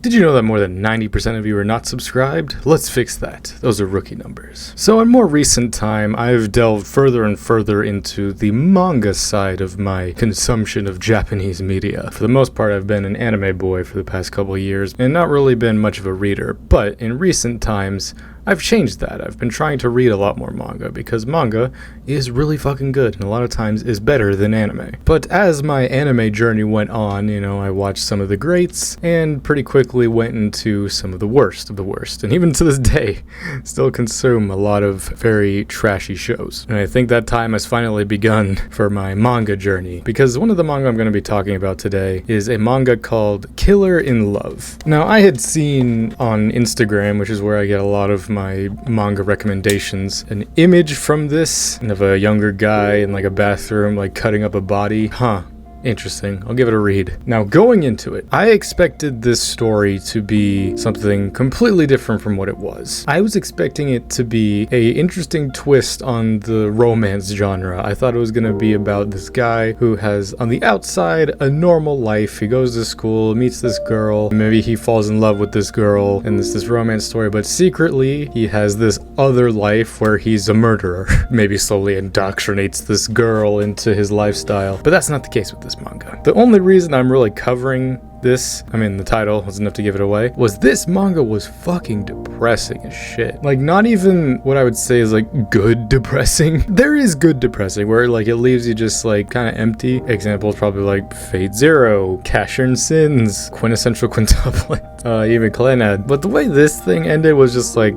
Did you know that more than 90% of you are not subscribed? Let's fix that. Those are rookie numbers. So in more recent time, I've delved further and further into the manga side of my consumption of Japanese media. For the most part, I've been an anime boy for the past couple of years, and not really been much of a reader. But in recent times, I've changed that. I've been trying to read a lot more manga, because manga is really fucking good, and a lot of times is better than anime. But as my anime journey went on, I watched some of the greats, and pretty quickly went into some of the worst of the worst. And even to this day, still consume a lot of very trashy shows. And I think that time has finally begun for my manga journey, because one of the manga I'm going to be talking about today is a manga called Killer in Love. Now, I had seen on Instagram, which is where I get a lot of my manga recommendations, an image from this of a younger guy in like a bathroom, like cutting up a body. Interesting. I'll give it a read. Now, going into it, I expected this story to be something completely different from what it was. I was expecting it to be a interesting twist on the romance genre. I thought it was going to be about this guy who has, on the outside, a normal life. He goes to school, meets this girl, maybe he falls in love with this girl, and this romance story, but secretly, he has this other life where he's a murderer. Maybe slowly indoctrinates this girl into his lifestyle, but that's not the case with this manga. The only reason I'm really covering this, the title was enough to give it away, was this manga was fucking depressing as shit. Like, not even what I would say is like good depressing. There is good depressing where like it leaves you just like kind of empty. Examples probably like Fate Zero, Cashiern Sins, Quintessential Quintuplet, even Clannad. But the way this thing ended was just like,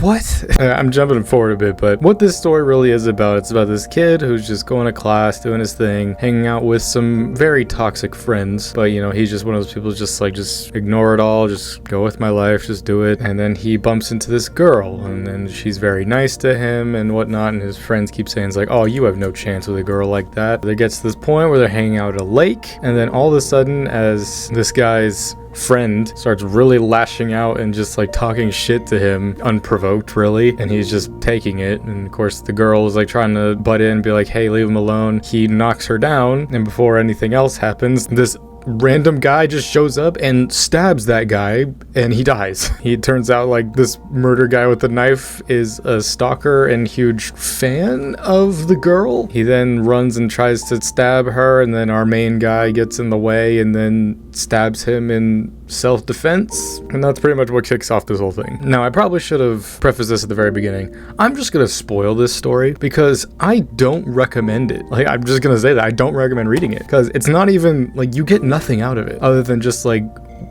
what? I'm jumping forward a bit, but what this story really is about, it's about this kid who's just going to class, doing his thing, hanging out with some very toxic friends, but he's just one of those people just ignore it all, just go with my life, just do it. And then he bumps into this girl, and then she's very nice to him and whatnot, and his friends keep saying, it's like, oh, you have no chance with a girl like that. It gets to this point where they're hanging out at a lake, and then all of a sudden, as this guy's friend starts really lashing out and just like talking shit to him unprovoked, really, and he's just taking it. And of course the girl is like trying to butt in and be like, hey, leave him alone. He knocks her down, and before anything else happens, this random guy just shows up and stabs that guy, and he dies. He turns out like this murder guy with the knife is a stalker and huge fan of the girl. He then runs and tries to stab her, and then our main guy gets in the way and then stabs him in self-defense, and that's pretty much what kicks off this whole thing. Now, I probably should have prefaced this at the very beginning. I'm just gonna spoil this story because I don't recommend it. Like, I'm just gonna say that I don't recommend reading it, because it's not even like you get nothing out of it other than just like,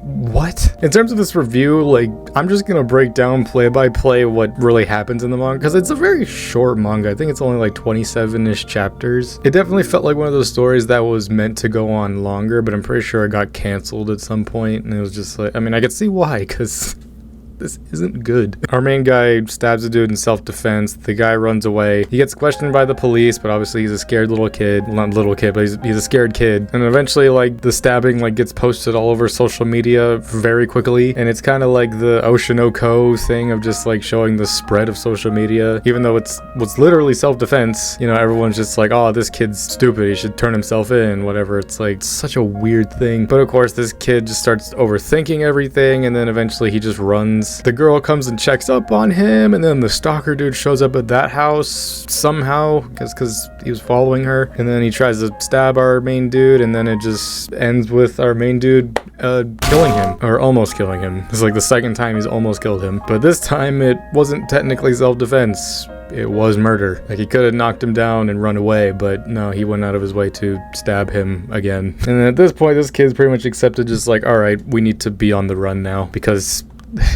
what? In terms of this review, like, I'm just gonna break down play by play what really happens in the manga, because it's a very short manga. I think it's only like 27-ish chapters. It definitely felt like one of those stories that was meant to go on longer, but I'm pretty sure it got canceled at some point, and it was just like, I could see why, because this isn't good. Our main guy stabs a dude in self-defense. The guy runs away. He gets questioned by the police, but obviously he's a scared little kid. Well, not little kid, but he's a scared kid. And eventually, like, the stabbing, like, gets posted all over social media very quickly. And it's kind of like the Oshinoko thing of just, like, showing the spread of social media. Even though it's literally self-defense, everyone's just like, oh, this kid's stupid. He should turn himself in, whatever. It's, like, such a weird thing. But, of course, this kid just starts overthinking everything, and then eventually he just runs. The girl comes and checks up on him, and then the stalker dude shows up at that house somehow, because he was following her, and then he tries to stab our main dude, and then it just ends with our main dude killing him, or almost killing him. It's like the second time he's almost killed him, but this time it wasn't technically self-defense. It was murder. Like, he could have knocked him down and run away, but no, he went out of his way to stab him again. And at this point, this kid's pretty much accepted, just like, all right, we need to be on the run now, because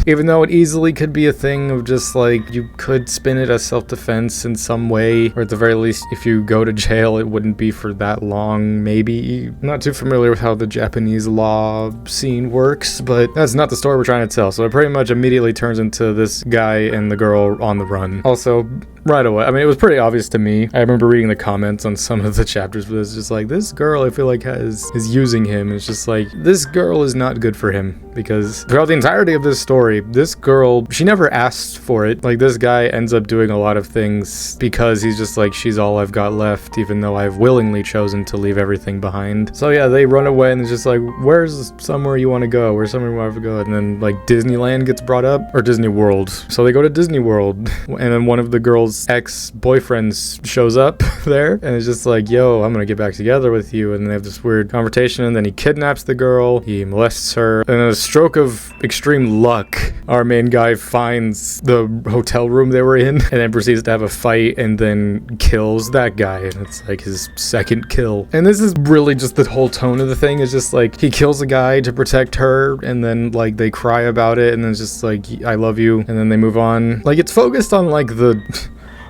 even though it easily could be a thing of just like, you could spin it as self-defense in some way, or at the very least, if you go to jail, it wouldn't be for that long, maybe. I'm not too familiar with how the Japanese law scene works, but that's not the story we're trying to tell. So it pretty much immediately turns into this guy and the girl on the run. Also, right away. I mean, it was pretty obvious to me. I remember reading the comments on some of the chapters, but it's just like, this girl, I feel like, is using him. It's just like, this girl is not good for him, because throughout the entirety of this story, this girl, she never asked for it. Like, this guy ends up doing a lot of things because he's just like, she's all I've got left, even though I've willingly chosen to leave everything behind. So yeah, they run away, and it's just like, where's somewhere you want to go? Where's somewhere you want to go? And then like Disneyland gets brought up, or Disney World. So they go to Disney World, and then one of the girl's ex-boyfriends shows up there, and it's just like, yo, I'm gonna get back together with you. And they have this weird conversation, and then he kidnaps the girl, he molests her, and in a stroke of extreme luck, our main guy finds the hotel room they were in, and then proceeds to have a fight, and then kills that guy, and it's like his second kill. And this is really just the whole tone of the thing, is just like, he kills a guy to protect her, and then like they cry about it, and then it's just like, I love you, and then they move on. Like, it's focused on like the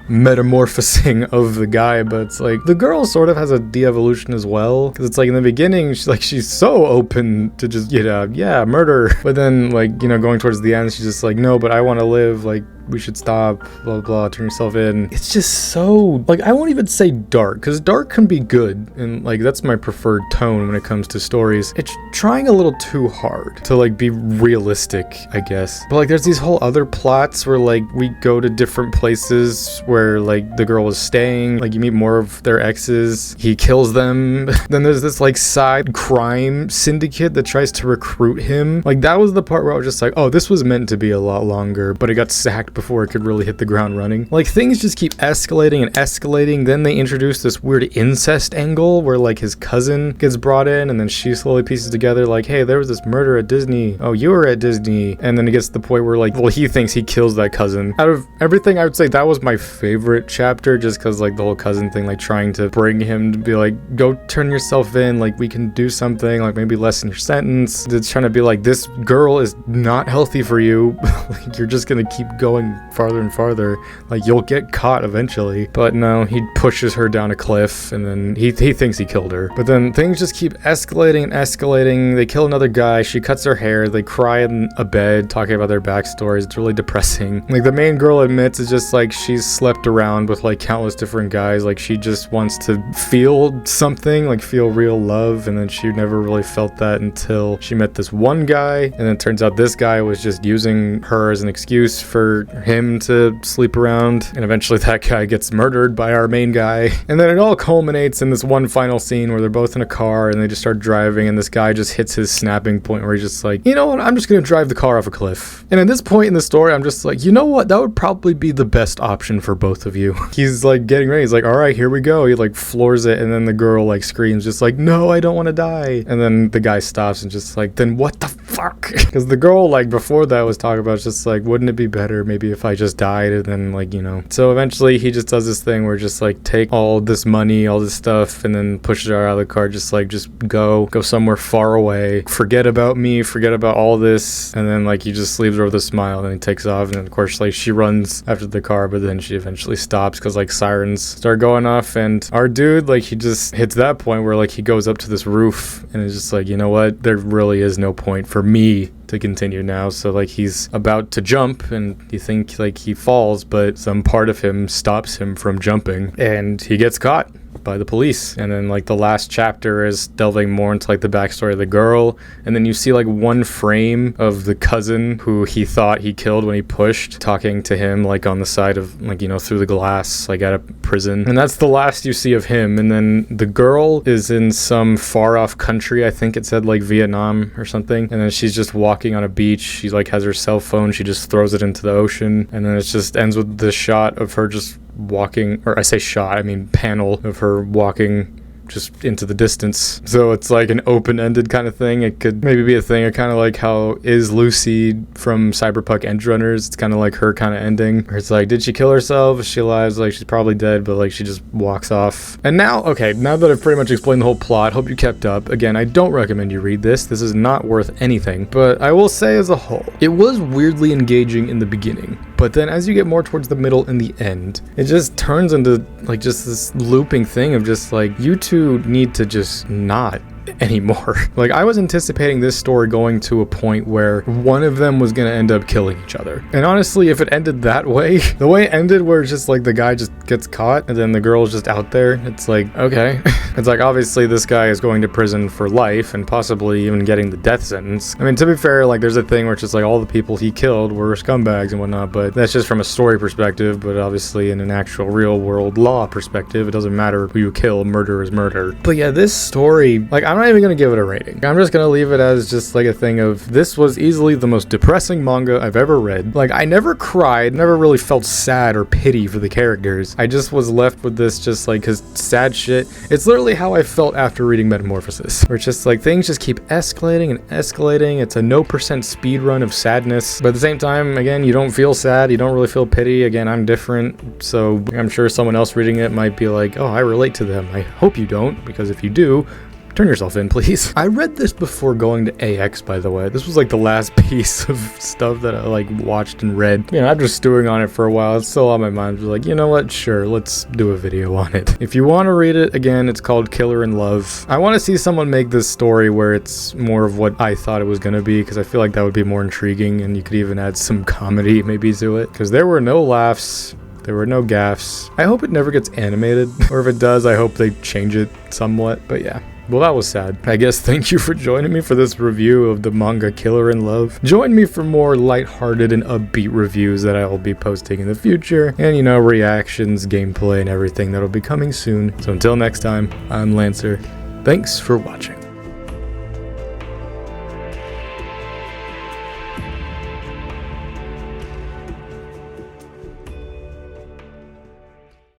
metamorphosing of the guy, but it's like the girl sort of has a de-evolution as well, because it's like in the beginning she's so open to just, you know, yeah, murder, but then like, you know, going towards the end, she's just like, no, but I want to live, like we should stop, blah, blah, blah, turn yourself in. It's just so, like, I won't even say dark, because dark can be good, and, like, that's my preferred tone when it comes to stories. It's trying a little too hard to, like, be realistic, I guess. But, like, there's these whole other plots where, like, we go to different places where, like, the girl is staying, like, you meet more of their exes, he kills them. Then there's this, like, side crime syndicate that tries to recruit him. Like, that was the part where I was just like, oh, this was meant to be a lot longer, but it got sacked before it could really hit the ground running. Like, things just keep escalating and escalating. Then they introduce this weird incest angle where, like, his cousin gets brought in, and then she slowly pieces together, like, hey, there was this murder at Disney. Oh, you were at Disney. And then it gets to the point where, like, well, he thinks he kills that cousin. Out of everything, I would say that was my favorite chapter, just because, like, the whole cousin thing, like, trying to bring him to be like, go turn yourself in, like, we can do something, like, maybe lessen your sentence. It's trying to be like, this girl is not healthy for you. Like, you're just gonna keep going farther and farther, like, you'll get caught eventually. But no, he pushes her down a cliff, and then he thinks he killed her. But then things just keep escalating and escalating. They kill another guy, she cuts her hair, they cry in a bed talking about their backstories. It's really depressing. Like, the main girl admits it's just like she's slept around with like countless different guys, like she just wants to feel something, like feel real love, and then she never really felt that until she met this one guy, and then it turns out this guy was just using her as an excuse for him to sleep around, and eventually that guy gets murdered by our main guy. And then it all culminates in this one final scene where they're both in a car and they just start driving, and this guy just hits his snapping point where he's just like, you know what, I'm just gonna drive the car off a cliff. And at this point in the story, I'm just like, you know what, that would probably be the best option for both of you. He's like getting ready, he's like, all right, here we go. He like floors it, and then the girl like screams just like, no, I don't want to die. And then the guy stops and just like, then what the fuck? Because the girl, like, before that was talking about just like, wouldn't it be better maybe if I just died? And then, like, you know, so eventually he just does this thing where just like, take all this money, all this stuff, and then pushes her out of the car, just like, just go somewhere far away, forget about me, forget about all this. And then, like, he just leaves her with a smile, and he takes off. And then of course, like, she runs after the car, but then she eventually stops because like sirens start going off. And our dude, like, he just hits that point where like he goes up to this roof, and it's just like, you know what, there really is no point for me to continue now. So like, he's about to jump, and you think like he falls, but some part of him stops him from jumping, and he gets caught by the police. And then like the last chapter is delving more into like the backstory of the girl, and then you see like one frame of the cousin who he thought he killed when he pushed, talking to him like on the side of, like, you know, through the glass, like at a prison. And that's the last you see of him. And then the girl is in some far off country, I think it said like Vietnam or something, and then she's just walking on a beach. She like has her cell phone, she just throws it into the ocean, and then it just ends with the shot of her just walking, or I say shot, I mean panel of her walking just into the distance. So it's like an open-ended kind of thing. It could maybe be a thing, or kind of like how Is Lucy from Cyberpunk Edge Runners. It's kind of like her kind of ending, where it's like, did she kill herself? Is she alive? Like, she's probably dead, but like she just walks off. And now, okay, now that I've pretty much explained the whole plot, hope you kept up. Again, I don't recommend you read this. This is not worth anything, but I will say as a whole, it was weirdly engaging in the beginning. But then as you get more towards the middle and the end, it just turns into like just this looping thing of just like, you two need to just not anymore. Like, I was anticipating this story going to a point where one of them was gonna end up killing each other. And honestly, if it ended that way, the way it ended where it's just like the guy just gets caught and then the girl's just out there, it's like, okay. It's like, obviously this guy is going to prison for life and possibly even getting the death sentence. I mean, to be fair, like, there's a thing where it's just like all the people he killed were scumbags and whatnot, but that's just from a story perspective. But obviously in an actual real world law perspective, it doesn't matter who you kill, murder is murder. But yeah, this story, like, I'm not even gonna give it a rating. I'm just gonna leave it as just like a thing of, this was easily the most depressing manga I've ever read. Like, I never cried, never really felt sad or pity for the characters. I just was left with this just like, cause sad shit. It's literally how I felt after reading Metamorphosis, where it's just like things just keep escalating and escalating. It's a no percent speed run of sadness, but at the same time, again, you don't feel sad, you don't really feel pity. Again, I'm different, so I'm sure someone else reading it might be like, oh, I relate to them. I hope you don't, because if you do, turn yourself in, please. I read this before going to AX, by the way. This was like the last piece of stuff that I like watched and read. You know, I'm just stewing on it for a while. It's still on my mind. I was like, you know what? Sure, let's do a video on it. If you want to read it, again, it's called Killer in Love. I want to see someone make this story where it's more of what I thought it was going to be, because I feel like that would be more intriguing, and you could even add some comedy maybe to it, because there were no laughs. There were no gaffes. I hope it never gets animated, or if it does, I hope they change it somewhat, but yeah. Well, that was sad. I guess thank you for joining me for this review of the manga Killer in Love. Join me for more lighthearted and upbeat reviews that I will be posting in the future, and, you know, reactions, gameplay, and everything that'll be coming soon. So until next time, I'm Lancer. Thanks for watching.